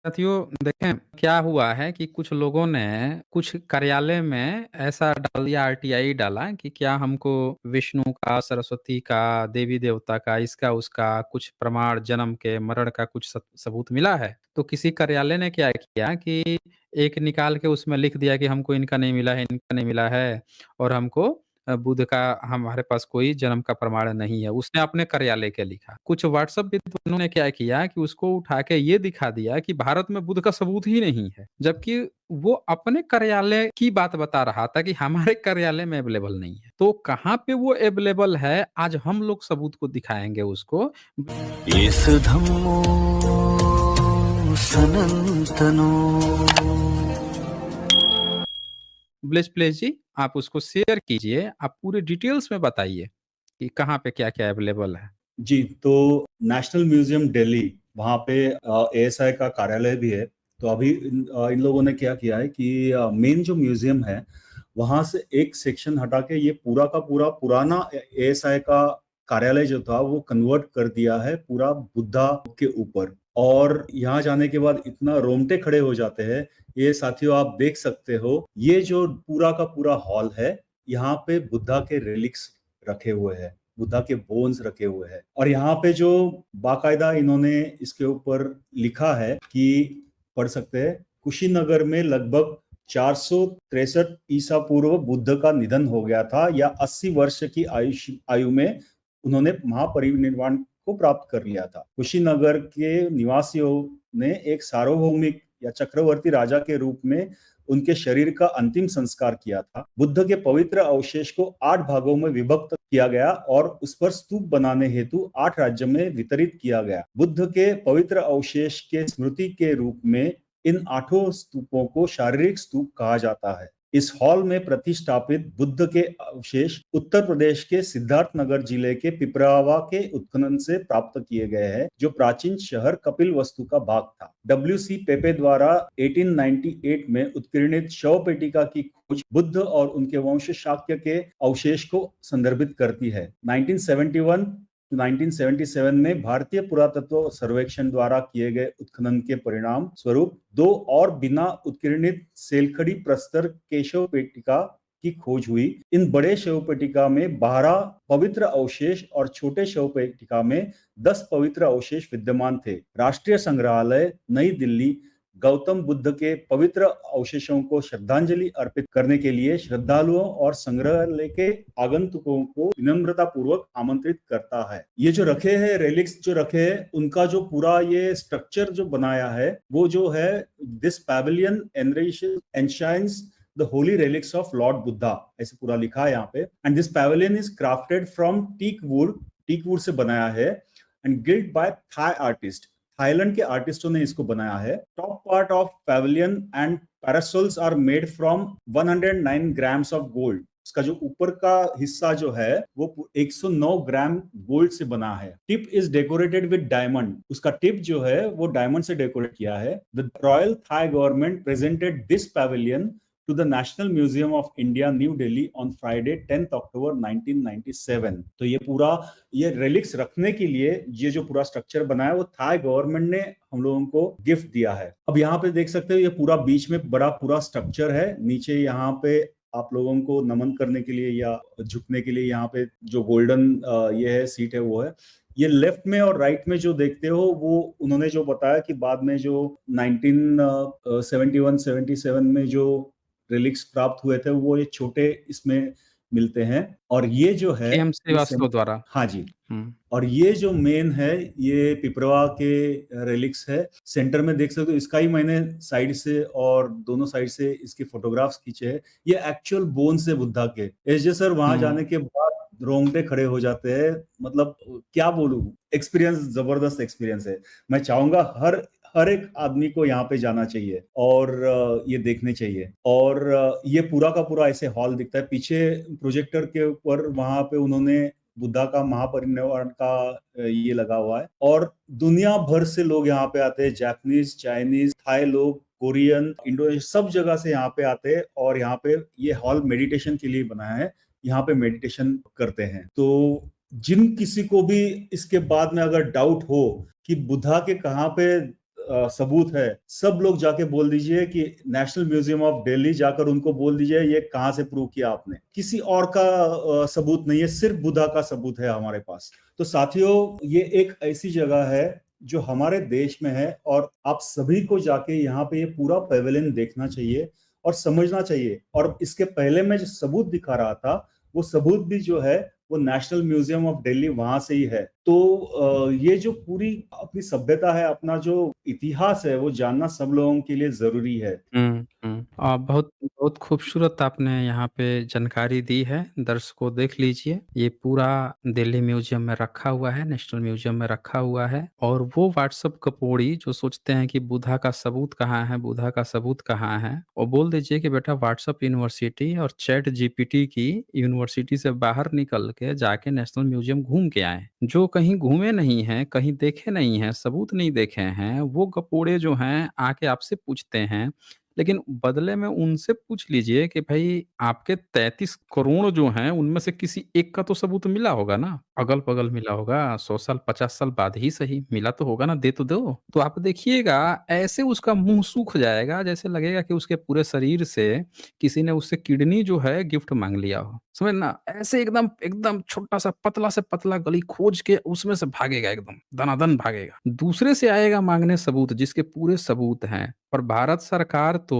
साथियों देखें क्या हुआ है कि कुछ लोगों ने कुछ कार्यालय में ऐसा डाल दिया आरटीआई डाला कि क्या हमको विष्णु का, सरस्वती का, देवी देवता का, इसका उसका कुछ प्रमाण जन्म के मरण का कुछ सबूत मिला है। तो किसी कार्यालय ने क्या किया कि एक निकाल के उसमें लिख दिया कि हमको इनका नहीं मिला है, इनका नहीं मिला है और हमको बुध का हमारे पास कोई जन्म का प्रमाण नहीं है। उसने अपने कार्यालय के लिखा। कुछ व्हाट्सएप विद्वानों ने क्या किया कि उसको उठा के ये दिखा दिया कि भारत में बुध का सबूत ही नहीं है। जबकि वो अपने कार्यालय की बात बता रहा था कि हमारे कार्यालय में अवेलेबल नहीं है। तो कहाँ पे वो अवेलेबल है, आज हम लोग सबूत को दिखाएँगे उसको। Yes Dhammo सनातनो। प्लीज़ जी आप उसको शेयर कीजिए। आप पूरे डिटेल्स में बताइए कि कहाँ पे क्या-क्या अवेलेबल है। जी, तो नेशनल म्यूजियम दिल्ली वहाँ पे एएसआई का कार्यालय भी है। तो अभी इन लोगों ने क्या किया है कि मेन जो म्यूजियम है वहाँ से एक सेक्शन हटा के ये पूरा का पूरा पुराना एएसआई का कार्यालय जो था वो कन्वर्ट कर दिया है पूरा बुद्धा के ऊपर। और यहाँ जाने के बाद इतना रोंगटे खड़े हो जाते हैं। ये साथियों आप देख सकते हो, ये जो पूरा का पूरा हॉल है, यहाँ पे बुद्धा के रेलिक्स रखे हुए हैं, बुद्धा के बोन्स रखे हुए हैं। और यहाँ पे जो बाकायदा इन्होंने इसके ऊपर लिखा है कि पढ़ सकते हैं, कुशीनगर में लगभग 463 ईसा पूर्व बुद्ध का निधन हो गया था या 80 वर्ष की आयु में उन्होंने महापरिनिर्वाण को प्राप्त कर लिया था। कुशीनगर के निवासियों ने एक सार्वभौमिक या चक्रवर्ती राजा के रूप में उनके शरीर का अंतिम संस्कार किया था। बुद्ध के पवित्र अवशेष को 8 भागों में विभक्त किया गया और उस पर स्तूप बनाने हेतु 8 राज्यों में वितरित किया गया। बुद्ध के पवित्र अवशेष के स्मृति के रूप में इन 8 स्तूपों को शारीरिक स्तूप कहा जाता है। इस हॉल में प्रतिष्ठापित बुद्ध के अवशेष उत्तर प्रदेश के सिद्धार्थनगर जिले के पिपरावा के उत्खनन से प्राप्त किए गए हैं, जो प्राचीन शहर कपिलवस्तु का भाग था। डब्ल्यू.सी. पेपे द्वारा 1898 में उत्कीर्णित शव पेटिका की खोज बुद्ध और उनके वंश शाक्य के अवशेष को संदर्भित करती है। 1971 1977 में भारतीय पुरातत्व सर्वेक्षण द्वारा किए गए उत्खनन के परिणाम स्वरूप 2 और बिना उत्कीर्णित सेलखड़ी प्रस्तर केशव पेटिका की खोज हुई। इन बड़े शव पेटिका में 12 पवित्र अवशेष और छोटे शव पेटिका में 10 पवित्र अवशेष विद्यमान थे। राष्ट्रीय संग्रहालय नई दिल्ली गौतम बुद्ध के पवित्र अवशेषों को श्रद्धांजलि अर्पित करने के लिए श्रद्धालुओं और संग्रहालय के आगंतुकों को विनम्रता पूर्वक आमंत्रित करता है। ये जो रखे हैं रेलिक्स जो रखे हैं, उनका जो पूरा ये स्ट्रक्चर जो बनाया है वो जो है this pavilion enshrines the holy relics of lord Buddha, ऐसे पूरा लिखा है यहाँ पे। And this pavilion is crafted from teak wood से बनाया है and gild by Thai artist, Thailand के आर्टिस्टों ने इसको बनाया है। Top part of pavilion and parasols are made from 109 grams of gold. इसका जो ऊपर का हिस्सा जो है वो 109 ग्राम गोल्ड से बना है। Tip is decorated with diamond, उसका टिप जो है वो डायमंड से डेकोरेट किया है। The royal Thai government presented this pavilion to the National Museum of India, New Delhi on Friday 10th October 1997। तो ये पूरा ये रेलिक्स रखने के लिए ये जो पूरा स्ट्रक्चर बना है वो थाई गवर्नमेंट ने हम लोगों को गिफ्ट दिया है। अब यहाँ पे देख सकते हो ये पूरा बीच में बड़ा पूरा स्ट्रक्चर है। नीचे यहाँ पे आप लोगों को नमन करने के लिए या झुकने के लिए यहाँ पे जो गोल्डन ये है सीट है वो है। ये लेफ्ट में और राइट में जो देखते हो वो उन्होंने जो बताया कि बाद में जो 1971-77 में जो रिलिक्स प्राप्त हुए थे वो ये छोटे इसमें मिलते हैं। और ये जो है के.एम. श्रीवास्तव द्वारा। हाँ जी। और ये जो मेन है ये पिपरवा के रिलिक्स है। सेंटर में देख सकते हो, इसका ही मैंने साइड से और दोनों साइड से इसके फोटोग्राफ्स खींचे हैं। ये एक्चुअल बोन्स है बुद्धा के। एस सर वहां जाने के बाद रोंगटे खड़े हो जाते हैं। मतलब क्या बोलूं, एक्सपीरियंस जबरदस्त एक्सपीरियंस है। मैं चाहूंगा हर एक आदमी को यहाँ पे जाना चाहिए और ये देखने चाहिए। और ये पूरा का पूरा ऐसे हॉल दिखता है। पीछे प्रोजेक्टर के ऊपर वहां पे उन्होंने बुद्धा का महापरिनिर्वाण का ये लगा हुआ है और दुनिया भर से लोग यहाँ पे आते हैं। जापानीज, चाइनीज, थाई लोग, कोरियन, इंडोनेशिया, सब जगह से यहाँ पे आते हैं। और यहाँ पे ये हॉल मेडिटेशन के लिए बनाया है, यहाँ पे मेडिटेशन करते हैं। तो जिन किसी को भी इसके बाद में अगर डाउट हो कि बुद्धा के कहाँ पे सबूत है, सब लोग जाके बोल दीजिए कि नेशनल म्यूजियम ऑफ दिल्ली जाकर उनको बोल दीजिए ये कहाँ से प्रूव किया आपने। किसी और का सबूत नहीं है, सिर्फ बुद्धा का सबूत है हमारे पास। तो साथियों, ये एक ऐसी जगह है जो हमारे देश में है और आप सभी को जाके यहाँ पे ये पूरा पेविलियन देखना चाहिए और समझना चाहिए। और इसके पहले मैं जो सबूत दिखा रहा था, वो सबूत भी जो है वो नेशनल म्यूजियम ऑफ दिल्ली वहां से ही है। तो ये जो पूरी अपनी सभ्यता है, अपना जो इतिहास है, वो जानना सब लोगों के लिए जरूरी है। बहुत बहुत खूबसूरत आपने यहाँ पे जानकारी दी है। दर्शकों देख लीजिए, ये पूरा दिल्ली म्यूजियम में रखा हुआ है, नेशनल म्यूजियम में रखा हुआ है। और वो व्हाट्सएप कपोड़ी जो सोचते हैं कि बुद्धा का सबूत कहाँ है, बुद्धा का सबूत कहाँ है, और बोल दीजिए कि बेटा व्हाट्सएप यूनिवर्सिटी और चैट जीपीटी की यूनिवर्सिटी से बाहर निकल के जाके नेशनल म्यूजियम घूम के आए। जो कहीं घूमे नहीं हैं, कहीं देखे नहीं हैं, सबूत नहीं देखे हैं, वो गपोड़े जो हैं आके आपसे पूछते हैं। लेकिन बदले में उनसे पूछ लीजिए कि भाई आपके 33 करोड़ जो हैं उनमें से किसी एक का तो सबूत मिला होगा ना, अगल-बगल मिला होगा, 100 साल 50 साल बाद ही सही, मिला तो होगा ना, दे तो दो। तो आप देखिएगा ऐसे उसका मुँह सूख जाएगा, जैसे लगेगा कि उसके पूरे शरीर से किसी ने उससे किडनी जो है गिफ्ट माँग लिया हो। समझ ना? ऐसे एकदम एकदम छोटा-सा पतला से पतला गली खोज के उसमें से भागेगा एकदम, दनादन भागेगा। दूसरे से आएगा माँगने सबूत जिसके पूरे सबूत हैं। और भारत सरकार तो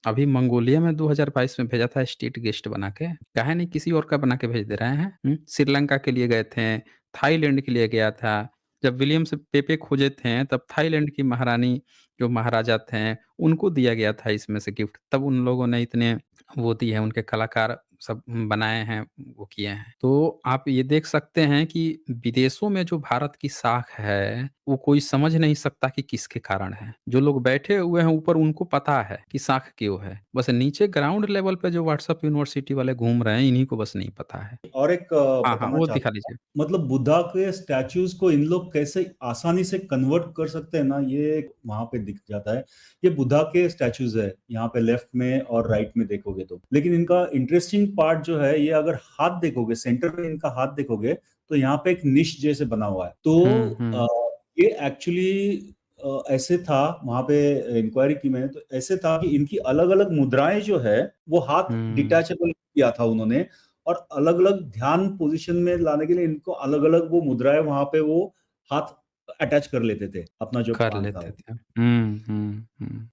अभी मंगोलिया में 2022 में भेजा था स्टेट गेस्ट बना के, काहे नहीं किसी और का बना के भेज दे रहे हैं? श्रीलंका के लिए गए थे, थाईलैंड के लिए गया था। जब विलियम्स पेपे खोजे थे तब थाईलैंड की महारानी जो महाराजा थे उनको दिया गया था इसमें से गिफ्ट। तब उन लोगों ने इतने वो दिए हैं, उनके कलाकार सब बनाए हैं, वो किए हैं। तो आप ये देख सकते हैं कि विदेशों में जो भारत की साख है, वो कोई समझ नहीं सकता कि किसके कारण है। जो लोग बैठे हुए हैं ऊपर उनको पता है कि साख क्यों है। बस नीचे ग्राउंड लेवल पे जो व्हाट्सएप यूनिवर्सिटी वाले घूम रहे हैं, इन्हीं को बस नहीं पता है। और एक हाँ, हाँ, बताना वो चाहता दिखा हूँ, लीजिए। मतलब बुद्धा के स्टैचूज को इन लोग कैसे आसानी से कन्वर्ट कर सकते हैं ना, ये वहां पे दिख जाता है। ये बुद्धा के स्टैचूज है, यहाँ पे लेफ्ट में और राइट में देखोगे तो। लेकिन इनका इंटरेस्टिंग पार्ट जो है, ये अगर हाथ देखोगे, सेंटर में इनका हाथ देखोगे, तो यहाँ पे एक निश जैसे बना हुआ है। तो हुँ। ये एक्चुअली ऐसे था, वहां पे इंक्वायरी की मैंने, तो ऐसे था कि इनकी अलग अलग मुद्राएं जो है, वो हाथ हुँ। डिटैचेबल किया था उन्होंने। और अलग अलग ध्यान पोजीशन में लाने के लिए इनको अलग अलग वो मुद्राएं वहां पे वो हाथ अटैच कर लेते थे अपना जो कर प्राण था। लेते थे। हुँ।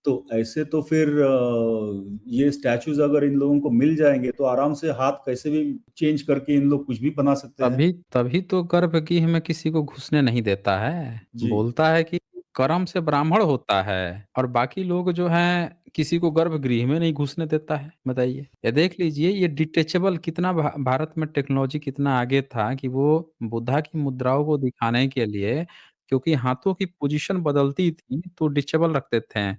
तो ऐसे तो फिर ये स्टैचूज अगर इन लोगों को मिल जाएंगे तो आराम से हाथ कैसे भी चेंज करके इन लोग कुछ भी बना सकते हैं। तभी तभी तो गर्भगृह में किसी को घुसने नहीं देता है। जी बोलता है कि कर्म से ब्राह्मण होता है और बाकी लोग जो हैं किसी को गर्भगृह में नहीं घुसने देता है। बताइए। ये देख लीजिए ये डिटैचेबल कितना भारत में टेक्नोलॉजी कितना आगे था कि वो बुद्धा की मुद्राओं को दिखाने के लिए क्योंकि हाथों की पोजीशन बदलती थी तो डिटेचेबल रखते थे।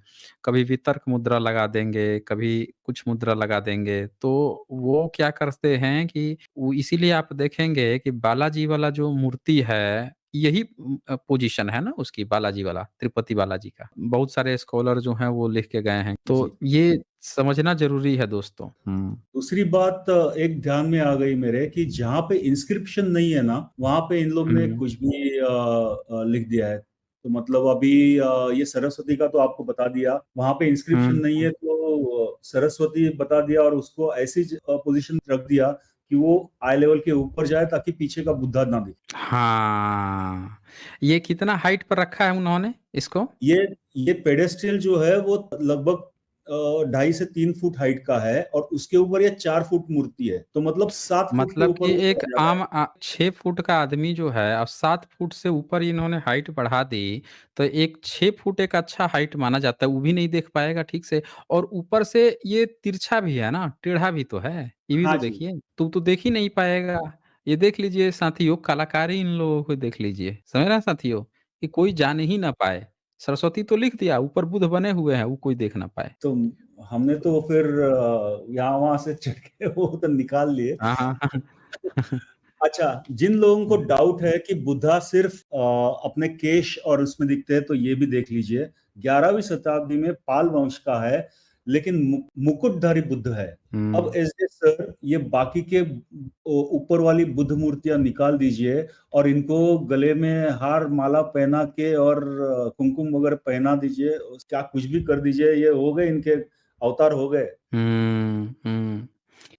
कभी वितर्क मुद्रा लगा देंगे, कभी कुछ मुद्रा लगा देंगे। तो वो क्या करते हैं कि वो इसीलिए आप देखेंगे कि बालाजी वाला जो मूर्ति है, यही पोजीशन है ना उसकी बालाजी वाला, तिरुपति बालाजी का। बहुत सारे स्कॉलर जो हैं वो लिख के गए हैं। जी। तो ये समझना ज़रूरी है दोस्तों। दूसरी बात एक ध्यान में आ गई मेरे, कि जहाँ पे इंस्क्रिप्शन नहीं है ना, वहां पे इन लोग ने हुँ, कुछ भी लिख दिया है। तो मतलब अभी ये सरस्वती का तो आपको बता दिया, वहां पे इंस्क्रिप्शन नहीं हुँ। है तो सरस्वती बता दिया और उसको ऐसी पोजीशन रख दिया कि वो आई लेवल के ऊपर जाए ताकि पीछे का बुद्धा ना दिखे। हाँ, ये कितना हाइट पर रखा है उन्होंने इसको? ये ये पेडेस्ट्रियल जो है वो लगभग 2.5 से 3 फुट हाइट का है और उसके ऊपर ये 4 फुट मूर्ति है, तो मतलब 7 फुट के मतलब ऊपर कि वो एक चढ़ जाता है। 6 फुट का आदमी जो है अब 7 फुट से ऊपर इन्होंने हाइट बढ़ा दी, तो एक 6 फुट एक अच्छा हाइट माना जाता है, वो भी नहीं देख पाएगा ठीक से और ऊपर से ये तिरछा भी है ना, टेढ़ा भी तो है, ये भी हाँ तो जी। देखिए, तो देख ही नहीं पाएगा। ये देख लीजिए साथियों, कलाकारी इन लोगों को देख लीजिए, समझ रहे हैं साथियों? कि कोई जान ही ना पाए। सरस्वती तो लिख दिया, ऊपर बुध बने हुए हैं, वो कोई देख ना पाए। तो हमने तो फिर यहाँ वहां से चढ़ के वो तो निकाल लिए। हाँ, हाँ, हाँ। अच्छा, जिन लोगों को डाउट है कि बुद्धा सिर्फ अपने केश और उसमें दिखते हैं, तो ये भी देख लीजिए, 11वीं शताब्दी में पाल वंश का है, लेकिन मुकुटधारी बुद्ध है। अब हम्म एस सर ये बाकी के ऊपर वाली बुद्ध मूर्तियां निकाल दीजिए और इनको गले में हार माला पहना के और कुमकुम वगैरह पहना दीजिए, क्या कुछ भी कर दीजिए, ये हो गए इनके अवतार हो गए। हम्म।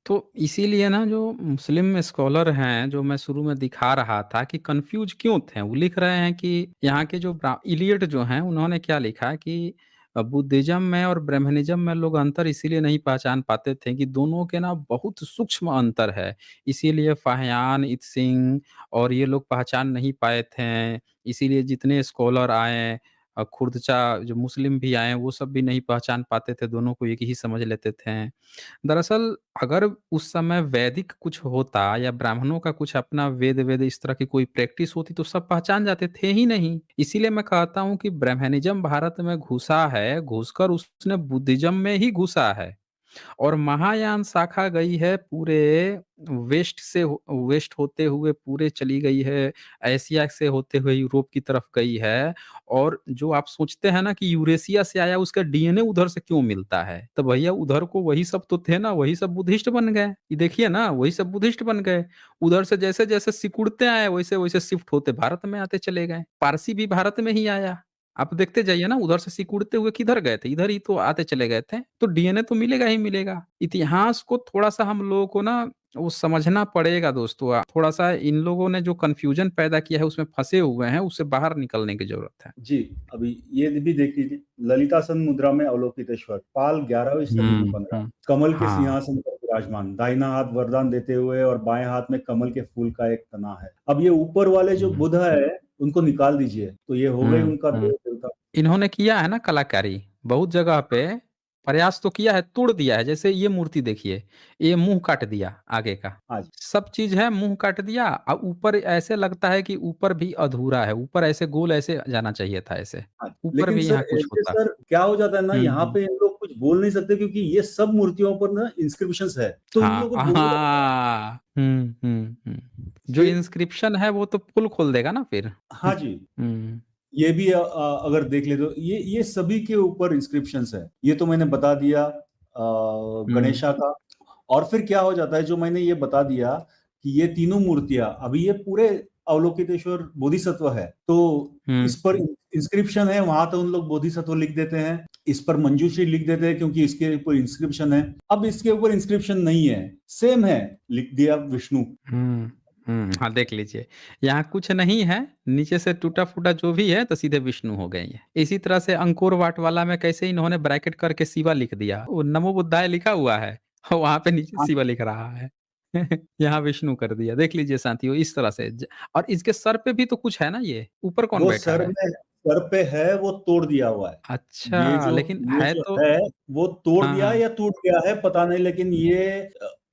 तो इसीलिए ना जो मुस्लिम स्कॉलर हैं, जो मैं शुरू में दिखा रहा था कि कंफ्यूज क्यों थे, वो लिख रहे हैं कि यहाँ के जो इलियट जो हैं उन्होंने क्या लिखा कि बुद्धिज्म में और ब्रह्मनिज्म में लोग अंतर इसीलिए नहीं पहचान पाते थे कि दोनों के ना बहुत सूक्ष्म अंतर है। इसीलिए फाहियान, इत्सिंग और ये लोग पहचान नहीं पाए थे। इसीलिए जितने स्कॉलर आए, खुर्दचा जो मुस्लिम भी आए, वो सब भी नहीं पहचान पाते थे, दोनों को एक ही समझ लेते थे। दरअसल अगर उस समय वैदिक कुछ होता या ब्राह्मणों का कुछ अपना वेद वेद इस तरह की कोई प्रैक्टिस होती तो सब पहचान जाते थे ही नहीं। इसीलिए मैं कहता हूँ कि ब्रह्मनिज्म भारत में घुसा है, घुसकर उसने बुद्धिज्म में ही घुसा है। और महायान शाखा गई है पूरे वेस्ट होते हुए पूरे चली गई है, एशिया से होते हुए यूरोप की तरफ गई है। और जो आप सोचते हैं ना कि यूरेशिया से आया, उसका डीएनए उधर से क्यों मिलता है, तो भैया उधर को वही सब तो थे ना, वही सब बुद्धिस्ट बन गए। ये देखिए ना, वही सब बुद्धिस्ट बन गए। उधर से जैसे जैसे सिकुड़ते आए, वैसे वैसे शिफ्ट होते भारत में आते चले गए। पारसी भी भारत में ही आया। आप देखते जाइए ना, उधर से सिकुड़ते हुए किधर गए थे, इधर ही तो आते चले गए थे। तो डीएनए तो मिलेगा ही मिलेगा। इतिहास को थोड़ा-सा हम लोगों को ना वो समझना पड़ेगा दोस्तों। थोड़ा-सा इन लोगों ने जो कन्फ्यूजन पैदा किया है, उसमें फँसे हुए हैं, उससे बाहर निकलने की ज़रूरत है। जी, अभी ये भी देख लीजिए, ललितासन मुद्रा में अवलोकितेश्वर, पाल 11वें सदी में बन रहा, कमल के हाँ। सिंहासन पर विराजमान, दाहिना हाथ वरदान देते हुए और बाएं हाथ में कमल के फूल का एक तना है। अब ये ऊपर वाले जो हुँ, बुध है, उनको निकाल दीजिए, तो ये हो गई हुँ, उनका हुँ। देव देवता। इन्होंने किया है ना कलाकारी, बहुत जगह पे प्रयास तो किया है, तोड़ दिया है। जैसे ये मूर्ति देखिए, ये मुँह काट दिया आगे का। हाँ जी, सब चीज़ है, मुँह काट दिया ऊपर ऐसे लगता है कि ऊपर भी अधूरा है, ऊपर ऐसे गोल ऐसे जाना चाहिए था ऐसे। हाँ जी। ऊपर लेकिन भी सर यहाँ कुछ ऐसे होता। सर क्या हो जाता है ना, हुँ, यहाँ हुँ। पे इन लोग कुछ बोल नहीं सकते क्योंकि ये सब मूर्तियों पर ना इंस्क्रिप्शंस है, तो इन हाँ, लोगों को बोलना हाँ। हुँ। जो फिर। इंस्क्रिप्शन है वो तो पोल खोल देगा ना फिर। हाँ जी, हुँ, ये भी अगर देख ले तो ये सभी के ऊपर इंस्क्रिप्शंस है। ये तो मैंने बता दिया हुँ, गणेशा का। और फिर क्या हो जाता है, जो मैंने ये बता दिया कि ये तीनों मूर्तियां अभी ये पूरे अवलोकितेश्वर बोधिसत्व है, तो हुँ, इस पर इंस्क्रिप्शन है, वहां तो उन लोग बोधिसत्व लिख देते हैं, इस पर मंजूश्री लिख देते हैं क्योंकि इसके ऊपर इंस्क्रिप्शन है। अब इसके ऊपर इंस्क्रिप्शन नहीं है, सेम है, लिख दिया विष्णु। हुँ, हाँ, देख लीजिए, यहाँ कुछ नहीं है, नीचे से टूटा-फूटा जो भी है तो सीधे विष्णु हो गए ये। इसी तरह से अंकोर वाट वाला में कैसे इन्होंने ब्रैकेट करके शिवा लिख दिया, वो नमो बुद्धाय लिखा हुआ है, और वहाँ पे नीचे हाँ, शिवा लिख रहा है। यहाँ विष्णु कर दिया, देख लीजिए साथियों इस तरह से और इसके सर पे भी तो कुछ है ना ये, ऊपर कौन वो बैठा है? सर पे है, वो तोड़ दिया हुआ है। ये अच्छा, जो लेकिन ये है जो तो है वो तोड़ हाँ, दिया है हाँ। या टूट गया है पता नहीं, लेकिन ये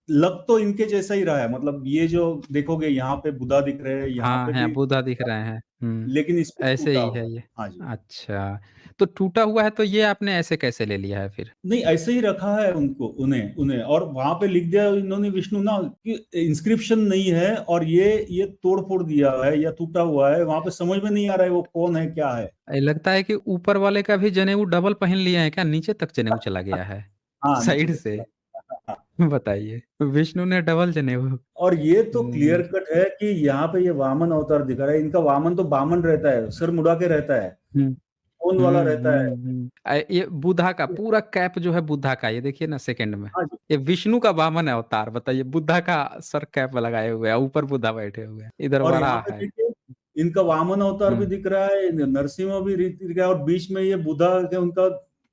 लग तो इनके जैसा ही रहा है। मतलब ये जो देखोगे यहाँ पे बुधा दिख रहे हैं, यहाँ हाँ, पे हैं भी, बुधा दिख रहे हैं। लेकिन इस पे ऐसे टूटा ही हुआ है है। ये। हाँ जी। अच्छा, तो टूटा हुआ है तो ये आपने ऐसे कैसे ले लिया है फिर? नहीं, ऐसे ही रखा है उनको, उन्हें उन्हें और वहां पे लिख दिया इन्होंने विष्णु ना कि इंस्क्रिप्शन नहीं है, और ये तोड़ फोड़ दिया है या टूटा हुआ है, वहां पे समझ में नहीं आ रहा है वो कौन है क्या है। लगता है कि ऊपर वाले का भी जनेऊ डबल पहन लिए हैं क्या? नीचे तक जनेऊ चला गया है, हाँ, नीचे साइड तक से? चला। बताइए, विष्णु ने डबल जनेऊ। और ये तो क्लियर हुँ, कट है कि यहाँ पे ये वामन अवतार दिखा रहा है। इनका वामन तो बामन रहता है, सिर मुड़ा के रहता है, हुँ, कौन वाला रहता है। ये बुद्धा का पूरा कैप जो है बुद्धा का, ये देखिए ना सेकंड में। हाँ जी। ये विष्णु का वामन अवतार बताइए, बुद्धा का सर कैप लगाए हुए है, ऊपर बुद्धा बैठे हुए हैं, इधर और वराह यहाँ पे है। देखिए, इनका वामन अवतार भी हुँ। दिख रहा है, नरसिंह भी दिख रहा है, और बीच में ये बुद्धा के उनका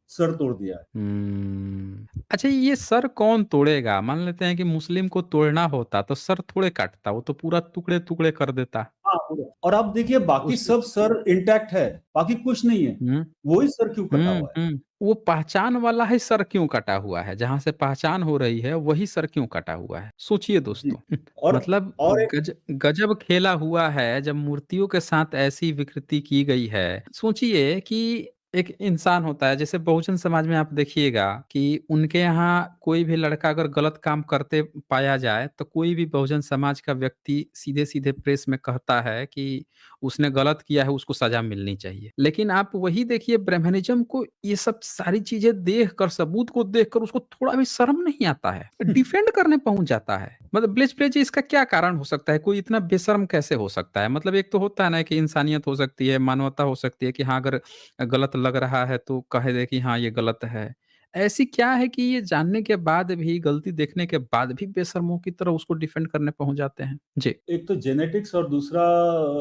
सर तोड़ दिया है। अच्छा ये सर कौन तोड़ेगा? मान लेते हैं कि मुस्लिम को तोड़ना होता तो सर थोड़े काटता, वो तो पूरा टुकड़े-टुकड़े कर देता। हाँ, और आप देखिए बाकी उस सब सर इंटैक्ट है, बाकी कुछ नहीं है, हुँ, वही सर क्यों कटा हुआ है। वो पहचान वाला ही सर क्यों कटा हुआ है? जहाँ से पहचान हो रही है वही सर क्यों कटा हुआ है? सोचिए जी। दोस्तों। और मतलब और एक गजब खेला हुआ है जब मूर्तियों के साथ ऐसी विकृति की गई है। सोचिए कि एक इंसान होता है, जैसे बहुजन समाज में आप देखिएगा कि उनके यहाँ कोई भी लड़का अगर गलत काम करते पाया जाए तो कोई भी बहुजन समाज का व्यक्ति सीधे-सीधे प्रेस में कहता है कि उसने गलत किया है, उसको सज़ा मिलनी चाहिए। लेकिन आप वही देखिए ब्राह्मणिज़्म को ये सब सारी चीज़ें देखकर, सबूत को देखकर उसको थोड़ा भी शर्म नहीं आता है। डिफेंड करने पहुँच जाता है। मतलब ब्लेच प्ले जी इसका क्या कारण हो सकता है? कोई इतना बेशर्म कैसे हो सकता है? मतलब एक तो होता है ना कि इंसानियत हो सकती है, मानवता हो सकती है कि हाँ, अगर गलत लग रहा है तो कह दे कि हाँ, ये गलत है। ऐसी क्या है कि ये जानने के बाद भी, गलती देखने के बाद भी बेशर्मों की तरह उसको डिफेंड करने पहुँच जाते हैं? जी। एक तो जेनेटिक्स और दूसरा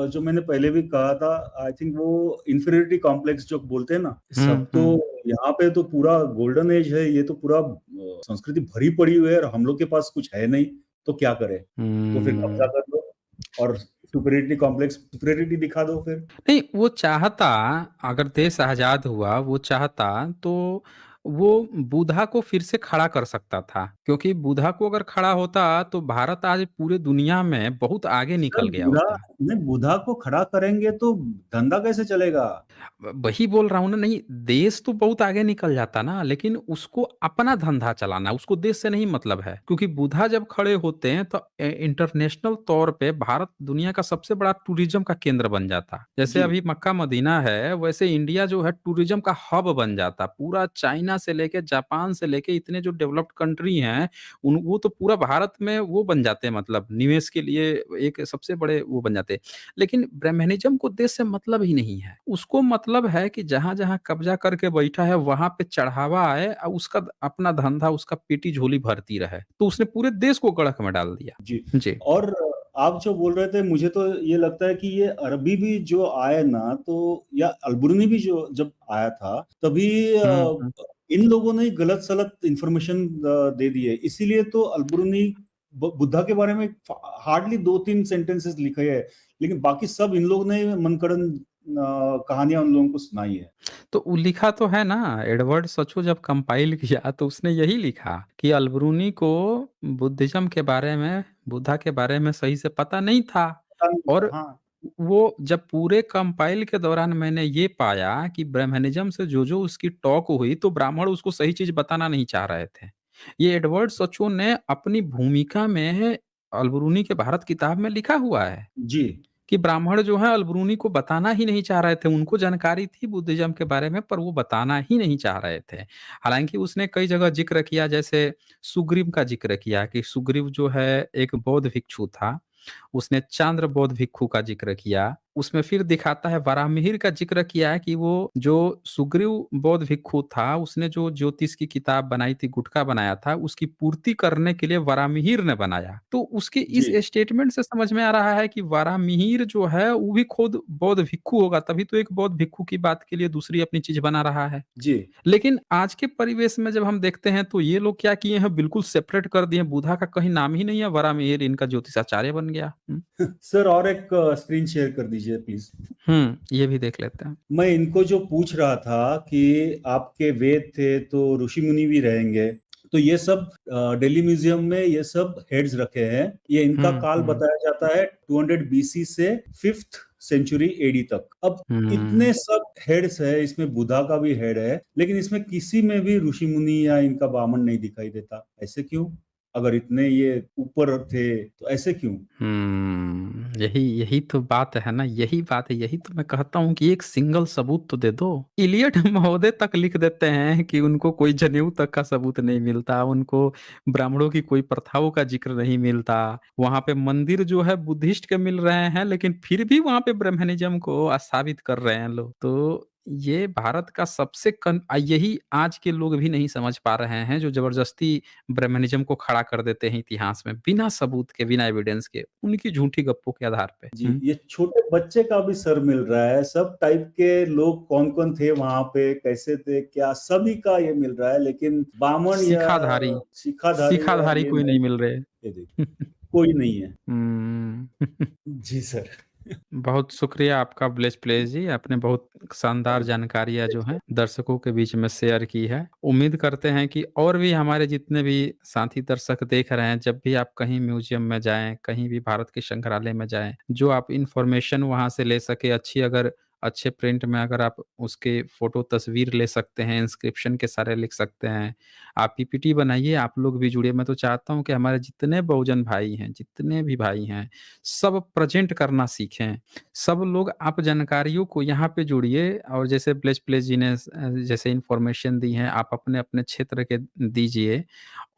जो मैंने पहले भी कहा था, आई थिंक वो इन्फीरियरिटी कॉम्प्लेक्स जो बोलते हैं ना, सब हुँ, तो हुँ। यहाँ पे तो पूरा गोल्डन एज है, ये तो पूरा संस्कृति भरी पड़ी हुई है और हम लोग के पास कुछ है नहीं, तो क्या करें? तो फिर कब्जा हुँ। कर लो और सुपीरियरिटी दिखा दो फिर। नहीं, वो चाहता, अगर देश आज़ाद हुआ, वो चाहता तो वो बुधा को फिर से खड़ा कर सकता था। क्योंकि बुधा को अगर खड़ा होता तो भारत आज पूरे दुनिया में बहुत आगे सर निकल गया होता। बुधा को खड़ा करेंगे तो धंधा कैसे चलेगा? वही बोल रहा हूँ ना, नहीं देश तो बहुत आगे निकल जाता ना, लेकिन उसको अपना धंधा चलाना, उसको देश से नहीं मतलब है। क्योंकि बुधा जब खड़े होते हैं तो इंटरनेशनल तौर पे भारत दुनिया का सबसे बड़ा टूरिज्म का केंद्र बन जाता। जैसे जी, अभी मक्का मदीना है, वैसे इंडिया जो है टूरिज्म का हब बन जाता। पूरा चाइना से लेके, जापान से लेके इतने जो डेवलप्ड कंट्री हैं, उन वो तो पूरा भारत में वो बन जाते हैं, मतलब निवेश के लिए एक सबसे बड़े वो बन जाते हैं। लेकिन ब्राह्मणिज़्म को देश से मतलब ही नहीं है। उसको मतलब है कि जहाँ-जहाँ कब्ज़ा करके बैठा है, वहाँ पे चढ़ावा आए उसका अपना धंधा, उसका पेटी झोली भरती रहे। तो उसने पूरे देश को गड़क में डाल दिया। जी। जी। और आप जो बोल रहे थे, मुझे तो ये लगता है कि ये अरबी भी जो आए ना, तो या अलबरूनी भी जो जब आया था, तभी हुँ, हुँ। इन लोगों ने गलत-सलत इन्फॉर्मेशन दे दी है। इसीलिए तो अलबरूनी बुद्धा के बारे में हार्डली 2-3 सेंटेंसेस लिखे हैं, लेकिन बाकी सब इन लोगों ने मनगढ़ंत कहानियाँ उन लोगों को सुनाई है। तो वो लिखा तो है ना, एडवर्ड सचो जब कंपाइल किया तो उसने यही लिखा कि अलबरूनी को बुद्धिज़्म के बारे में, बुद्धा के बारे में सही से पता नहीं था। पता नहीं था, और हाँ। वो जब पूरे कंपाइल के दौरान मैंने ये पाया कि ब्राह्मणिज़्म से जो-जो उसकी टॉक हुई, तो ब्राह्मण उसको सही चीज़ बताना नहीं चाह रहे थे। ये एडवर्ड सचो ने अपनी भूमिका में अलबरूनी के भारत किताब में लिखा हुआ है। जी, कि ब्राह्मण जो हैं अल्बरूनी को बताना ही नहीं चाह रहे थे। उनको जानकारी थी बुद्धिज़्म के बारे में, पर वो बताना ही नहीं चाह रहे थे। हालाँकि उसने कई जगह ज़िक्र किया, जैसे सुग्रीव का ज़िक्र किया कि सुग्रीव जो है एक बौद्ध भिक्षु था। उसने चांद्र बौद्ध भिक्षु का ज़िक्र किया। उसमें फिर दिखाता है, वराहमिहिर का ज़िक्र किया है कि वो जो सुग्रीव बौद्ध भिक्षु था, उसने जो ज्योतिष की किताब बनाई थी, गुटका बनाया था, उसकी पूर्ति करने के लिए वराहमिहिर ने बनाया। तो उसके इस जी, स्टेटमेंट से समझ में आ रहा है कि वराहमिहिर जो है, वो भी खुद बौद्ध भिक्षु होगा, तभी तो एक बौद्ध भिक्षु की बात के लिए दूसरी अपनी चीज़ बना रहा है। जी। लेकिन आज के परिवेश में जब हम देखते हैं, तो ये लोग क्या किए हैं, बिल्कुल सेपरेट कर दिए हैं। बुद्धा का कहीं नाम ही नहीं है, वराहमिहिर इनका ज्योतिषाचार्य बन गया। सर और एक स्क्रीन शेयर कर दीजिए प्लीज़। ये भी देख लेते हैं। मैं इनको जो पूछ रहा था कि आपके वेद थे तो ऋषि मुनि भी रहेंगे, तो ये सब दिल्ली म्यूजियम में ये सब हेड्स रखे हैं। ये इनका हुँ, काल हुँ। बताया जाता है 200 बीसी से 5th सेंचुरी एडी तक। अब हुँ। इतने सब हेड्स है, इसमें बुद्धा का भी हेड है, लेकिन इसमें किसी में भी ऋषि मुनि या इनका वामन नहीं दिखाई देता। ऐसे क्यों? अगर इतने ये ऊपर थे तो ऐसे क्यों? यही यही तो बात है ना, यही बात है, यही तो मैं कहता हूँ कि एक सिंगल सबूत तो दे दो। इलियट महोदय तक लिख देते हैं कि उनको कोई जनेऊ तक का सबूत नहीं मिलता, उनको ब्राह्मणों की कोई प्रथाओं का ज़िक्र नहीं मिलता। वहाँ पे मंदिर जो है बुद्धिस्ट के मिल रहे हैं, लेकिन फिर भी वहाँ पे ब्राह्मणिज़्म को स्थापित कर रहे हैं लोग। तो ये भारत का यही आज के लोग भी नहीं समझ पा रहे हैं, जो ज़बरदस्ती ब्राह्मणिज़्म को खड़ा कर देते हैं इतिहास में, बिना सबूत के, बिना एविडेंस के, उनकी झूठी गप्पों के आधार पे। जी, ये छोटे बच्चे का भी सर मिल रहा है, सब टाइप के लोग कौन-कौन थे वहाँ पे, कैसे थे, क्या सभी का ये मिल रहा है, लेकिन बामन या शिखाधारी शिखाधारी या शिखाधारी ये कोई नहीं नहीं, मिल रहे। ये देखिए, कोई नहीं है। हुँ। जी सर। बहुत शुक्रिया आपका ब्लेस प्लेस जी, आपने बहुत शानदार जानकारियाँ जो हैं दर्शकों के बीच में शेयर की है। उम्मीद करते हैं कि और भी हमारे जितने भी साथी दर्शक देख रहे हैं, जब भी आप कहीं म्यूज़ियम में जाएँ, कहीं भी भारत के संग्रहालय में जाएँ, जो आप इन्फॉर्मेशन वहाँ से ले सके अच्छी, अगर अच्छे प्रिंट में अगर आप उसके फ़ोटो तस्वीर ले सकते हैं, इंस्क्रिप्शन के सारे लिख सकते हैं। आप पीपीटी बनाइए, आप लोग भी जुड़िए। मैं तो चाहता हूँ कि हमारे जितने बहुजन भाई हैं, जितने भी भाई हैं, सब प्रेज़ेंट करना सीखें। सब लोग आप जानकारियों को यहाँ पे जोड़िए और जैसे ब्लेस प्लेस जी ने जैसे इन्फॉर्मेशन दी है, आप अपने-अपने क्षेत्र के दीजिए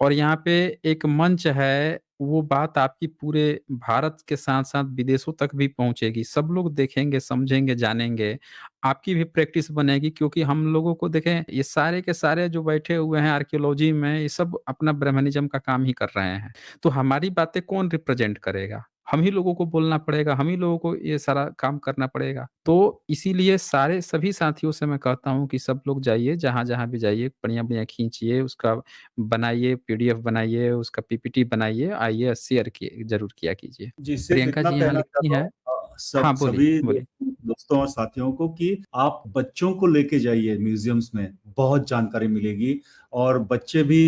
और यहाँ पे एक मंच है, वो बात आपकी पूरे भारत के साथ-साथ विदेशों तक भी पहुँचेगी। सब लोग देखेंगे, समझेंगे, जानेंगे। आपकी भी प्रैक्टिस बनेगी क्योंकि हम लोगों को देखें, ये सारे के सारे जो बैठे हुए हैं आर्कियोलॉजी में, ये सब अपना ब्राह्मणिज़्म का काम ही कर रहे हैं। तो हमारी बातें कौन रिप्रेज़ेंट करेगा? हम ही लोगों को बोलना पड़ेगा, हम ही लोगों को ये सारा काम करना पड़ेगा। तो इसीलिए सारे सभी साथियों से मैं कहता हूँ कि सब लोग जाइए, जहाँ-जहाँ भी जाइए, बढ़िया-बढ़िया खींचिए, उसका बनाइए, पीडीएफ बनाइए, उसका पीपीटी बनाइए, आइए शेयर किए ज़रूर किया कीजिए। जी, सिर्फ़ प्रियंका इतना जी यहाँ कहना लिखती चाहता हैं हूँ सब हाँ, बोलिए, सभी बोलिए। दोस्तों और साथियों को कि आप बच्चों को लेके जाइए म्यूज़ियम्स में, बहुत जानकारी मिलेगी और बच्चे भी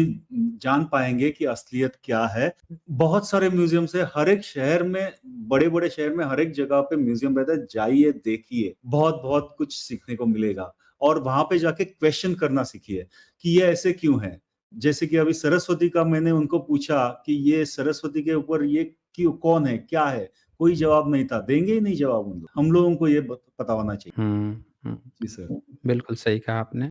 जान पाएँगे कि असलियत क्या है। बहुत सारे म्यूज़ियम्स हैं, हर एक शहर में बड़े-बड़े शहर में हर एक जगह पे म्यूज़ियम रहता है, जाइए, देखिए, बहुत-बहुत कुछ सीखने को मिलेगा और वहाँ पे जाके क्वेश्चन करना सीखिए कि ये ऐसे क्यों है? जैसे कि अभी सरस्वती का मैंने उनको पूछा कि ये सरस्वती के ऊपर ये क्यों कौन है? क्या है? कोई जवाब नहीं था, देंगे ही नहीं जवाब उन लोग। हम लोगों को ये ब पता होना चाहिए। हुँ, हुँ। जी सर। बिल्कुल सही कहा आपने।